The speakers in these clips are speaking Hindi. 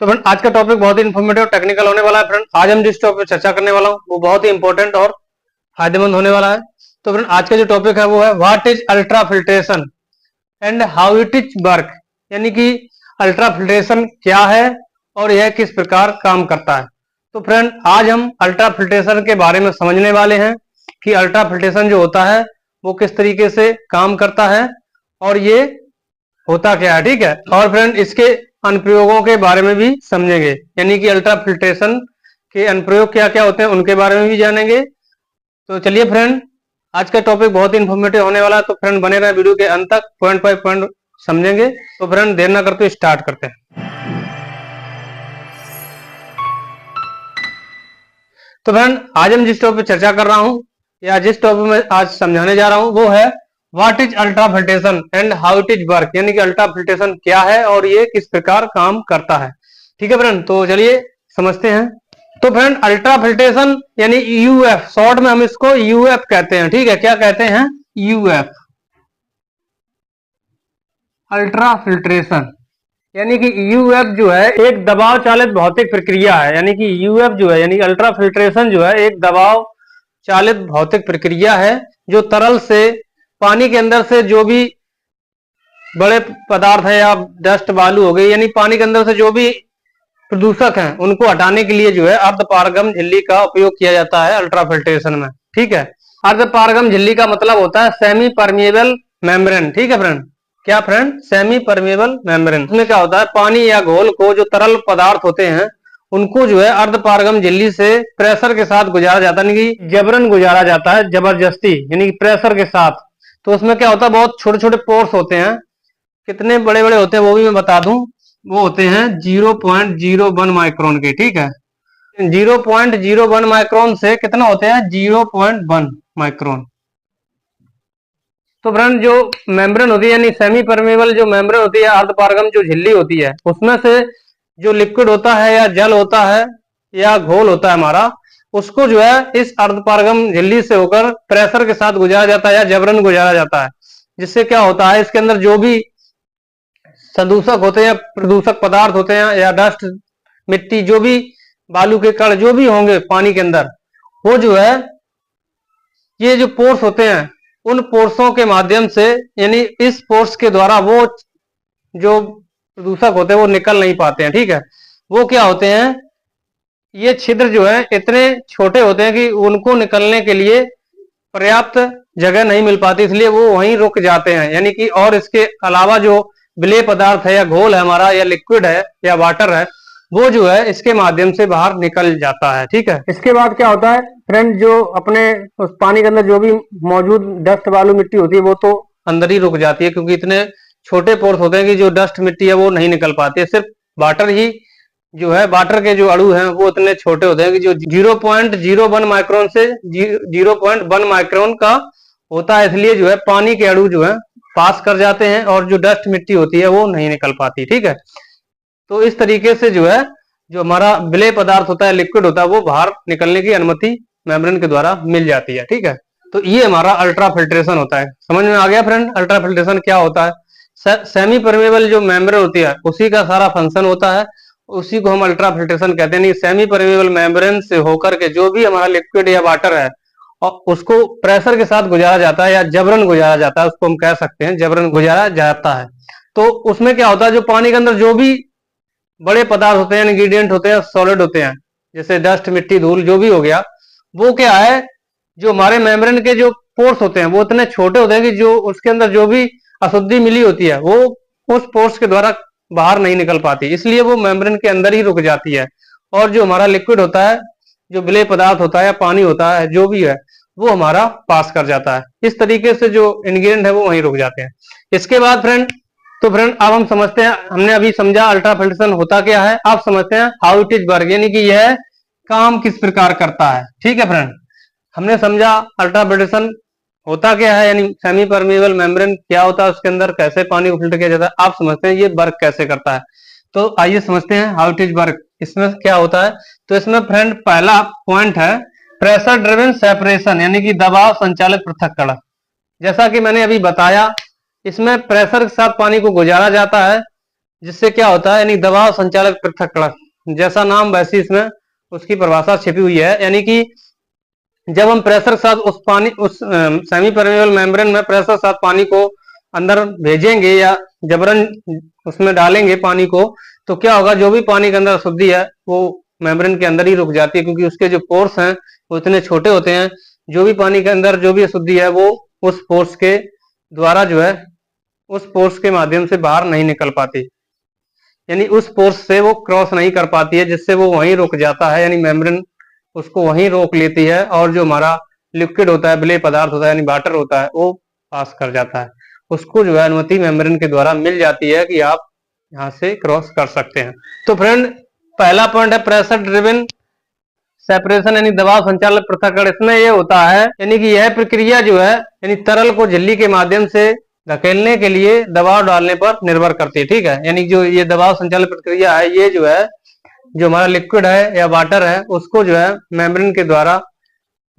तो फ्रेंड आज का टॉपिक बहुत ही इन्फॉर्मेटिव टेक्निकल होने वाला है। फ्रेंड आज हम जिस टॉपिक पर चर्चा करने वाला हूँ वो बहुत ही इंपॉर्टेंट और फायदेमंद होने वाला है। तो फ्रेंड आज का जो टॉपिक है वो है what is ultra filtration and how it is work, यानी कि अल्ट्रा फिल्ट्रेशन क्या है और यह किस प्रकार काम करता है। तो फ्रेंड आज हम अल्ट्रा फिल्ट्रेशन के बारे में समझने वाले हैं कि अल्ट्रा फिल्ट्रेशन जो होता है वो किस तरीके से काम करता है और ये होता क्या है, ठीक है। और फ्रेंड इसके अनुप्रयोगों के बारे में भी समझेंगे, यानी कि अल्ट्रा फिल्ट्रेशन के अनुप्रयोग क्या क्या होते हैं उनके बारे में भी जानेंगे। तो चलिए फ्रेंड आज का टॉपिक बहुत ही इन्फॉर्मेटिव होने वाला है, तो फ्रेंड बने रहे वीडियो के अंत तक, पॉइंट बाय पॉइंट समझेंगे। तो फ्रेंड देर ना करते स्टार्ट करते हैं। तो फ्रेंड आज हम जिस टॉपिक पर चर्चा कर रहा हूं या जिस टॉपिक में आज समझाने जा रहा हूं वो है what is ultra filtration and how it is work, यानी कि अल्ट्रा फिल्ट्रेशन क्या है और ये किस प्रकार काम करता है। ठीक है फ्रेंड, तो चलिए समझते हैं। तो फ्रेंड अल्ट्रा फिल्ट्रेशन यानी यूएफ, शॉर्ट में हम इसको यूएफ कहते हैं, ठीक है। क्या कहते हैं? UF, ultra filtration. यानी कि यूएफ जो है एक दबाव चालित भौतिक प्रक्रिया है, यानी कि यूएफ जो है यानी अल्ट्रा फिल्ट्रेशन जो है एक दबाव चालित भौतिक प्रक्रिया है जो तरल से पानी के अंदर से जो भी बड़े पदार्थ है या डस्ट बालू हो गई, यानी पानी के अंदर से जो भी प्रदूषक हैं उनको हटाने के लिए जो है अर्धपारगम झिल्ली का उपयोग किया जाता है अल्ट्रा फिल्ट्रेशन में, ठीक है। अर्धपारगम झिल्ली का मतलब होता है सेमी परमिएबल मेम्ब्रेन, ठीक है फ्रेंड। क्या फ्रेंड? Semi permeable membrane. इसमें क्या होता है, पानी या घोल को जो तरल पदार्थ होते हैं उनको जो है अर्धपारगम झिल्ली से प्रेशर के साथ गुजारा जाता है, यानी कि जबरन गुजारा जाता है, जबरदस्ती, यानी कि प्रेशर के साथ। तो उसमें क्या होता है, बहुत छोटे छोटे पोर्स होते हैं। कितने बड़े बड़े होते हैं वो भी मैं बता दूं, वो होते हैं 0.01 माइक्रोन के, ठीक है। 0.01 माइक्रोन से कितना होते हैं? 0.1 माइक्रोन। तो फ्रेंड जो मेम्ब्रेन होती है यानी सेमी परमेबल जो मेम्ब्रेन होती है, अर्धपारगम जो झिल्ली होती है, उसमें से जो लिक्विड होता है या जल होता है या घोल होता है हमारा, उसको जो है इस अर्धपारगम झिल्ली से होकर प्रेशर के साथ गुजारा जाता है या जबरन गुजारा जाता है। जिससे क्या होता है, इसके अंदर जो भी संदूषक होते हैं, प्रदूषक पदार्थ होते हैं या डस्ट, मिट्टी, जो भी बालू के कण जो भी होंगे पानी के अंदर, वो जो है ये जो पोर्स होते हैं उन पोर्सों के माध्यम से, यानी इस पोर्स के द्वारा वो जो प्रदूषक होते हैं वो निकल नहीं पाते हैं, ठीक है। वो क्या होते हैं, ये छिद्र जो है इतने छोटे होते हैं कि उनको निकलने के लिए पर्याप्त जगह नहीं मिल पाती, इसलिए वो वहीं रुक जाते हैं। यानी कि और इसके अलावा जो विलेय पदार्थ है या घोल है हमारा या लिक्विड है या वाटर है, वो जो है इसके माध्यम से बाहर निकल जाता है, ठीक है। इसके बाद क्या होता है फ्रेंड, जो अपने उस पानी के अंदर जो भी मौजूद डस्ट बालू मिट्टी होती है वो तो अंदर ही रुक जाती है, क्योंकि इतने छोटे पोर्स होते हैं कि जो डस्ट मिट्टी है वो नहीं निकल पाती है। सिर्फ वाटर ही जो है, वाटर के जो अणु हैं वो इतने छोटे होते हैं कि जो 0.01 माइक्रोन से 0.1 माइक्रोन का होता है, इसलिए जो है पानी के अणु जो है पास कर जाते हैं और जो डस्ट मिट्टी होती है वो नहीं निकल पाती, ठीक है। तो इस तरीके से जो है जो हमारा विलेय पदार्थ होता है, लिक्विड होता है, वो बाहर निकलने की अनुमति मेम्ब्रेन के द्वारा मिल जाती है, ठीक है। तो ये हमारा अल्ट्रा फिल्ट्रेशन होता है। समझ में आ गया फ्रेंड अल्ट्रा फिल्ट्रेशन क्या होता है? सेमी परमेबल जो मेम्ब्रेन होती है उसी का सारा फंक्शन होता है, उसी को हम अल्ट्रा फिल्ट्रेशन कहते हैं। सेमी परमेबल मेम्ब्रेन से होकर के जो भी हमारा लिक्विड या वाटर है और उसको प्रेशर के साथ गुजारा जाता है या जबरन गुजारा जाता है, उसको हम कह सकते हैं जबरन गुजारा जाता है। तो उसमें क्या होता है, जो पानी के अंदर जो भी बड़े पदार्थ होते हैं, इंग्रेडिएंट होते हैं, सॉलिड होते हैं, जैसे डस्ट, मिट्टी, धूल जो भी हो गया, वो क्या है, जो हमारे मेम्ब्रेन के जो पोर्स होते हैं वो इतने छोटे होते हैं कि जो उसके अंदर जो भी अशुद्धि मिली होती है वो उस पोर्स के द्वारा बाहर नहीं निकल पाती, इसलिए वो मेम्ब्रेन के अंदर ही रुक जाती है। और जो हमारा लिक्विड होता है, जो विलेय पदार्थ होता है या पानी होता है, जो भी है, वो हमारा पास कर जाता है। इस तरीके से जो इंग्रेडिएंट है वो वहीं रुक जाते हैं। इसके बाद फ्रेंड, तो फ्रेंड अब हम समझते हैं, हमने अभी समझा अल्ट्रा फिल्ट्रेशन होता क्या है, आप समझते हैं हाउ इट इज वर्क, यानी कि यह काम किस प्रकार करता है, ठीक है फ्रेंड। हमने समझा अल्ट्रा फिल्ट्रेशन होता क्या है, यानी सेमी परमेबल मेम्ब्रेन क्या होता है, उसके अंदर कैसे पानी को फिल्टर किया जाता है। आप समझते हैं ये वर्क कैसे करता है। तो आइए समझते हैं हाउ इट इज वर्क। इसमें क्या होता है, तो इसमें फ्रेंड पहला पॉइंट है प्रेशर ड्रिवन सेपरेशन, यानी कि दबाव संचालित पृथक्करण। जैसा कि मैंने अभी बताया, इसमें प्रेशर के साथ पानी को गुजारा जाता है, जिससे क्या होता है, यानी दबाव संचालित पृथक्करण, जैसा नाम वैसी इसमें उसकी परिभाषा छिपी हुई है। यानी कि जब हम प्रेशर के साथ उस पानी उस सेमी परमेबल मेम्ब्रेन में प्रेशर के साथ पानी को अंदर भेजेंगे या जबरन उसमें डालेंगे पानी को, तो क्या होगा, जो भी पानी के अंदर अशुद्धि है वो मेम्ब्रेन के अंदर ही रुक जाती है, क्योंकि उसके जो पोर्स हैं वो इतने छोटे होते हैं। जो भी पानी के अंदर जो भी अशुद्धि है वो उस पोर्स के द्वारा जो है, उस पोर्स के माध्यम से बाहर नहीं निकल पाती, यानी उस पोर्स से वो क्रॉस नहीं कर पाती है, जिससे वो वहीं रुक जाता है, यानी मेम्ब्रेन उसको वहीं रोक लेती है और जो हमारा लिक्विड होता है, विलेय पदार्थ होता है, यानी वाटर होता है, वो पास कर जाता है। उसको जो है अनुमति मेम्ब्रेन के द्वारा मिल जाती है कि आप यहाँ से क्रॉस कर सकते हैं। तो फ्रेंड, पहला पॉइंट है प्रेशर ड्रिवन सेपरेशन, यानी दबाव संचालित पृथक्करण। इसमें यह होता है, यानी कि यह प्रक्रिया जो है, यानी तरल को झिल्ली के माध्यम से धकेलने के लिए दबाव डालने पर निर्भर करती है। ठीक है, यानी जो ये दबाव संचालित प्रक्रिया है, ये जो है, जो हमारा लिक्विड है या वाटर है, उसको जो है मेम्ब्रेन के द्वारा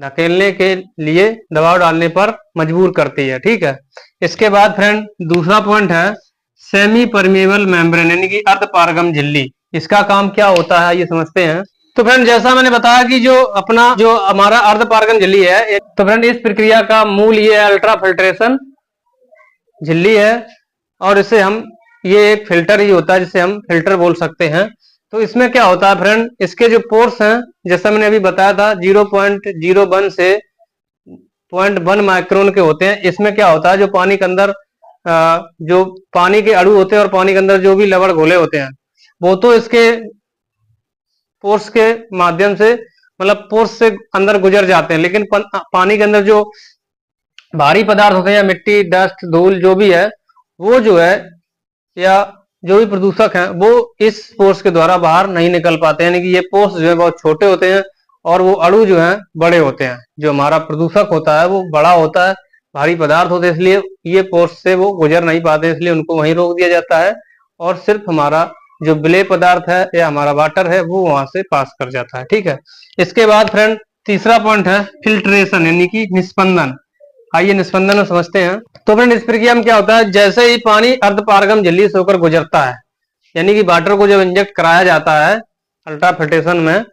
धकेलने के लिए दबाव डालने पर मजबूर करती है। ठीक है, इसके बाद फ्रेंड दूसरा पॉइंट है सेमी परमेबल मेम्ब्रेन, यानी कि अर्धपारगम झिल्ली। इसका काम क्या होता है ये समझते हैं। तो फ्रेंड, जैसा मैंने बताया कि जो हमारा अर्धपारगम झिल्ली है, तो फ्रेंड इस प्रक्रिया का मूल ये अल्ट्रा फिल्ट्रेशन झिल्ली है, और इसे हम, ये एक फिल्टर ही होता है जिसे हम फिल्टर बोल सकते हैं। तो इसमें क्या होता है फ्रेंड, इसके जो पोर्स हैं, जैसा मैंने अभी बताया था, 0.01 से 0.1 माइक्रोन के होते हैं। इसमें क्या होता है, जो पानी के अंदर जो पानी के अणु होते हैं और पानी के अंदर जो भी लवण घोले होते हैं, वो तो इसके पोर्स के माध्यम से, मतलब पोर्स से अंदर गुजर जाते हैं, लेकिन पानी के अंदर जो भारी पदार्थ होते हैं, या मिट्टी, डस्ट, धूल जो भी है, वो जो है, या जो भी प्रदूषक हैं, वो इस पोर्स के द्वारा बाहर नहीं निकल पाते, यानी कि ये पोर्स जो है बहुत छोटे होते हैं और वो अणु जो है बड़े होते हैं। जो हमारा प्रदूषक होता है वो बड़ा होता है, भारी पदार्थ होते हैं, इसलिए ये पोर्स से वो गुजर नहीं पाते, इसलिए उनको वहीं रोक दिया जाता है, और सिर्फ हमारा जो विलेय पदार्थ है या हमारा वाटर है वो वहां से पास कर जाता है। ठीक है, इसके बाद फ्रेंड तीसरा पॉइंट है फिल्ट्रेशन, यानी कि निस्पंदन। आइए निस्पंदन में समझते हैं। तो फ्रेंड, इस प्रक्रिया में क्या होता है, जैसे ही पानी अर्धपारगम झिल्ली से होकर गुजरता है, यानी कि वाटर को जब इंजेक्ट कराया जाता है अल्ट्रा फिल्ट्रेशन में,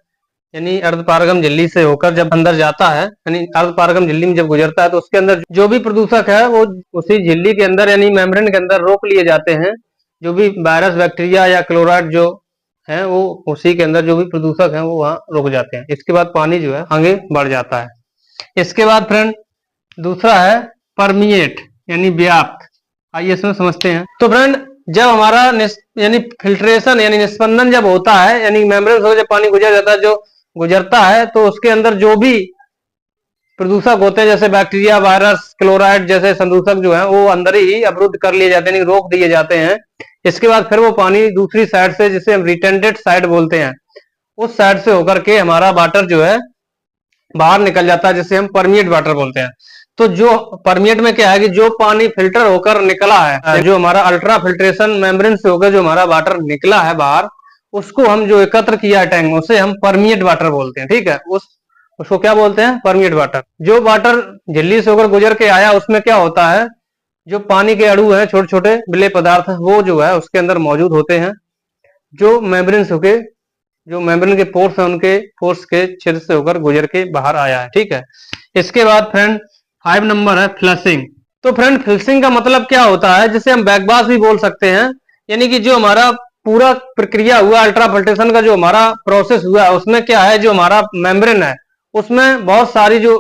यानी अर्धपारगम झिल्ली से होकर जब अंदर जाता है, यानी अर्धपारगम झिल्ली में जब गुजरता है, तो उसके अंदर जो भी प्रदूषक है वो उसी झिल्ली के अंदर, यानी मेम्ब्रेन के अंदर रोक लिए जाते हैं। जो भी वायरस, बैक्टीरिया या क्लोराइड जो है, वो उसी के अंदर जो भी प्रदूषक है वो वहां रुक जाते हैं। इसके बाद पानी जो है आगे बढ़ जाता है। इसके बाद फ्रेंड दूसरा है परमिएट, यानी व्याप्त। आइए इसमें समझते हैं। तो फ्रेंड, जब हमारा यानी फिल्ट्रेशन यानी निस्पंदन जब होता है, यानी मेम्ब्रेन से जब पानी गुजर जाता है, जो गुजरता है, तो उसके अंदर जो भी प्रदूषक होते हैं, जैसे बैक्टीरिया, वायरस, क्लोराइड जैसे संदूषक जो है, वो अंदर ही अवरुद्ध कर लिए जाते हैं, यानी रोक दिए जाते हैं। इसके बाद फिर वो पानी दूसरी साइड से, जिसे हम रिटेंडेड साइड बोलते हैं, उस साइड से होकर के हमारा वाटर जो है बाहर निकल जाता है, जिसे हम परमिएट वाटर बोलते हैं। तो जो परमिएट में क्या है कि जो पानी फिल्टर होकर निकला है, जो हमारा अल्ट्रा फिल्ट्रेशन मेम्ब्रेन से होकर जो हमारा वाटर निकला है बाहर, उसको हम जो एकत्र किया है टैंक में, उसे हम परमिएट वाटर बोलते हैं। ठीक है, उसको क्या बोलते हैं, परमिएट वाटर। जो वाटर झिल्ली से होकर गुजर के आया, उसमें क्या होता है, जो पानी के अणु हैं, छोटे छोटे विलेय पदार्थ, वो जो है उसके अंदर मौजूद होते हैं, जो मेम्ब्रेन से होकर, जो मेम्ब्रेन के पोर्स हैं, उनके पोर्स के छेद से होकर गुजर के बाहर आया है। ठीक है, इसके बाद फ्रेंड 5 नंबर है फ्लशिंग। तो फ्रेंड, फ्लशिंग का मतलब क्या होता है, जिसे हम बैकवाश भी बोल सकते हैं, यानी कि जो हमारा पूरा प्रक्रिया हुआ अल्ट्रा फिल्ट्रेशन का, जो हमारा प्रोसेस हुआ, उसमें क्या है, जो हमारा मेम्ब्रेन है उसमें बहुत सारी जो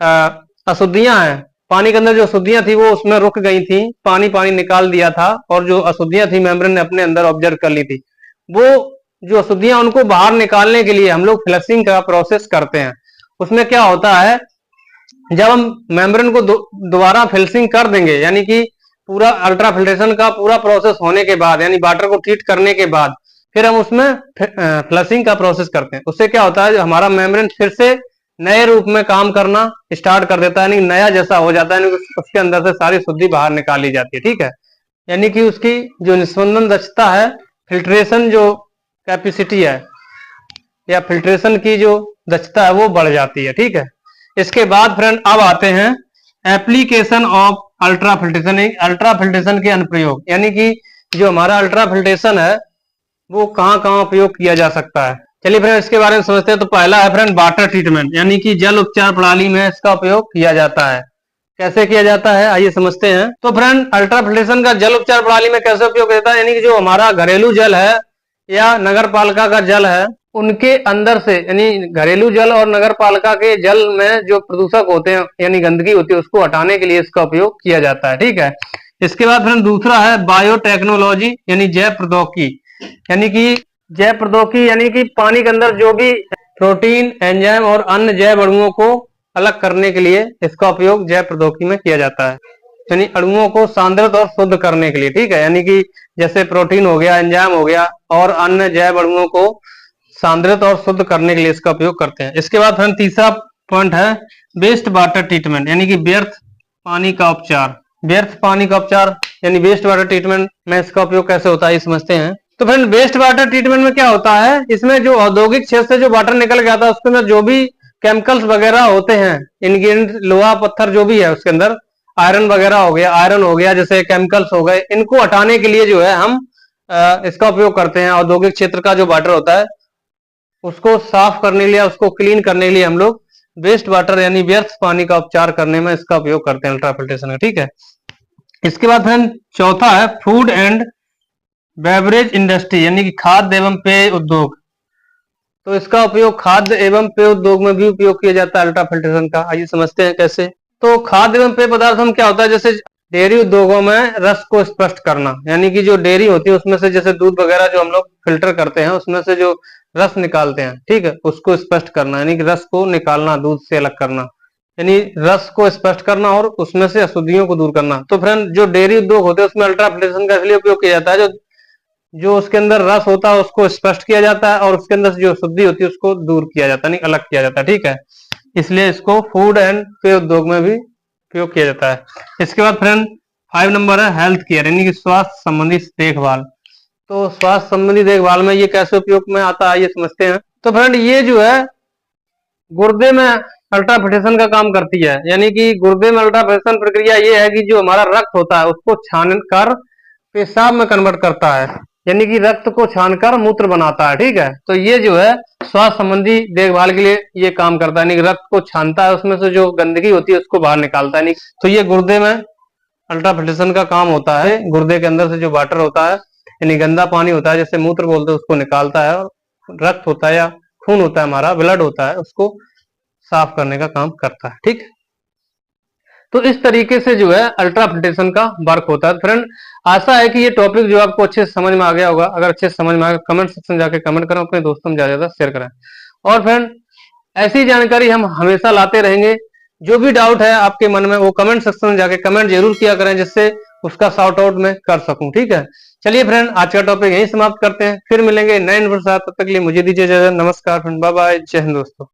अशुद्धियां हैं, पानी के अंदर जो अशुद्धियां थी वो उसमें रुक गई थी, पानी निकाल दिया था, और जो अशुद्धियां थी मेम्ब्रेन ने अपने अंदर ऑब्जर्व कर ली थी, वो जो अशुद्धियां उनको बाहर निकालने के लिए हम लोग फ्लशिंग का प्रोसेस करते हैं। उसमें क्या होता है, जब हम मेम्ब्रेन को दोबारा फ्लशिंग कर देंगे, यानी कि पूरा अल्ट्रा फिल्ट्रेशन का पूरा प्रोसेस होने के बाद, यानी वाटर को ट्रीट करने के बाद, फिर हम उसमें फ्लशिंग का प्रोसेस करते हैं। उससे क्या होता है, हमारा मेम्ब्रेन फिर से नए रूप में काम करना स्टार्ट कर देता है, यानी नया जैसा हो जाता है, यानी उसके अंदर से सारी शुद्धि बाहर निकाल ली जाती है। ठीक है, यानी कि उसकी जो निस्पंदन दक्षता है, फिल्ट्रेशन जो कैपेसिटी है या फिल्ट्रेशन की जो दक्षता है, वो बढ़ जाती है। ठीक है, इसके बाद फ्रेंड अब आते हैं application of ultra filtration, ultra filtration के अनुप्रयोग, यानी कि जो हमारा अल्ट्रा फिल्ट्रेशन है वो कहाँ कहाँ उपयोग किया जा सकता है। चलिए फ्रेंड इसके बारे में समझते हैं। तो पहला है फ्रेंड वाटर ट्रीटमेंट, यानी कि जल उपचार प्रणाली में इसका उपयोग किया जाता है। कैसे किया जाता है आइए समझते हैं। तो फ्रेंड अल्ट्रा फिल्ट्रेशन का जल उपचार प्रणाली में कैसे उपयोग होता है, यानी कि जो हमारा घरेलू जल है या नगर पालिका का जल है उनके अंदर से, यानी घरेलू जल और नगर पालिका के जल में जो प्रदूषक होते हैं यानी गंदगी होती है उसको हटाने के लिए इसका उपयोग किया जाता है। ठीक है। इसके बाद फ्रेंड दूसरा है बायोटेक्नोलॉजी यानी जैव प्रौद्योगिकी, यानी कि जैव प्रौद्योगिकी यानी कि पानी के अंदर जो भी प्रोटीन, एंजाइम और अन्य जैव अणुओं को अलग करने के लिए इसका उपयोग जैव प्रौद्योगिकी में किया जाता है, यानी अणुओं को सांद्रित और शुद्ध करने के लिए। ठीक है। यानी कि जैसे प्रोटीन हो गया, एंजाइम हो गया और अन्य जैव अणुओं को सांद्रित और शुद्ध करने के लिए इसका उपयोग करते हैं। इसके बाद फ्रेंड तीसरा पॉइंट है वेस्ट वाटर ट्रीटमेंट, यानी कि व्यर्थ पानी का उपचार। व्यर्थ पानी का उपचार यानी वेस्ट वाटर ट्रीटमेंट में इसका उपयोग कैसे होता है ये समझते हैं। तो फ्रेंड वेस्ट वाटर ट्रीटमेंट में क्या होता है, इसमें जो औद्योगिक क्षेत्र से जो वाटर निकल के आता है उसके अंदर जो भी केमिकल्स वगैरह होते हैं, इंग्रेडिएंट लोहा पत्थर जो भी है उसके अंदर आयरन वगैरह हो गया, आयरन हो गया, जैसे केमिकल्स हो गए, इनको हटाने के लिए जो है हम इसका उपयोग करते हैं। औद्योगिक क्षेत्र का जो वाटर होता है उसको साफ करने के लिए, उसको क्लीन करने के लिए हम लोग वेस्ट वाटर यानी व्यर्थ पानी का उपचार करने में इसका उपयोग करते हैं अल्ट्रा फिल्ट्रेशन का। ठीक है। इसके बाद फ्रेंड चौथा है फूड एंड बेवरेज इंडस्ट्री, यानी कि खाद्य एवं पेय उद्योग। तो इसका उपयोग खाद्य एवं पेय उद्योग में भी उपयोग किया जाता है अल्ट्रा फिल्ट्रेशन का। आइए समझते हैं कैसे। तो खाद्य एवं पेय पदार्थों में क्या होता है, जैसे डेयरी उद्योगों में रस को स्पष्ट करना, यानी कि जो डेयरी होती है उसमें से जैसे दूध वगैरह जो हम लोग फिल्टर करते हैं उसमें से जो रस निकालते हैं, ठीक है, उसको स्पष्ट करना, यानी कि रस को निकालना, दूध से अलग करना, यानी रस को स्पष्ट करना और उसमें से अशुद्धियों को दूर करना। तो फ्रेंड जो डेयरी उद्योग होते हैं उसमें अल्ट्रा फिल्ट्रेशन का इसलिए उपयोग किया जाता है, जो उसके अंदर रस होता है उसको स्पष्ट किया जाता है और उसके अंदर से जो शुद्धि होती है उसको दूर किया जाता है, नहीं अलग किया जाता है। ठीक है। इसलिए इसको फूड एंड पेय उद्योग में भी उपयोग किया जाता है। इसके बाद फ्रेंड 5 नंबर है हेल्थ केयर, यानी कि स्वास्थ्य संबंधी देखभाल। तो स्वास्थ्य संबंधी देखभाल में ये कैसे उपयोग में आता है ये समझते हैं। तो फ्रेंड ये जो है गुर्दे में अल्ट्रा फिल्ट्रेशन का काम करती है, यानी कि गुर्दे में अल्ट्रा फिल्ट्रेशन प्रक्रिया ये है कि जो हमारा रक्त होता है उसको छानकर पेशाब में कन्वर्ट करता है, यानी कि रक्त को छानकर मूत्र बनाता है। ठीक है। तो ये जो है स्वास्थ्य संबंधी देखभाल के लिए ये काम करता है, यानी कि रक्त को छानता है, उसमें से जो गंदगी होती है उसको बाहर निकालता है। तो ये गुर्दे में अल्ट्रा फिल्ट्रेशन का काम होता है। गुर्दे के अंदर से जो वाटर होता है यानी गंदा पानी होता है, जैसे मूत्र बोलते हैं, उसको निकालता है और रक्त होता है या खून होता है, हमारा ब्लड होता है, उसको साफ करने का काम करता है। ठीक। तो इस तरीके से जो है अल्ट्रा फिल्ट्रेशन का वर्क होता है। फ्रेंड आशा है कि ये टॉपिक जो आपको अच्छे से समझ में आ गया होगा। अगर अच्छे से समझ में आ गया कमेंट सेक्शन में जाके कमेंट करें, अपने दोस्तों में ज्यादा शेयर करें। और फ्रेंड ऐसी जानकारी हम हमेशा लाते रहेंगे। जो भी डाउट है आपके मन में वो कमेंट सेक्शन में जाके कमेंट जरूर किया करें, जिससे उसका सॉर्ट आउट मैं कर सकूं। ठीक है। चलिए फ्रेंड आज का टॉपिक यहीं समाप्त करते हैं, फिर मिलेंगे नए वीडियो के साथ। तब तक के लिए मुझे दीजिए इजाजत। नमस्कार फ्रेंड, बाय बाय, जय हिंद दोस्तों।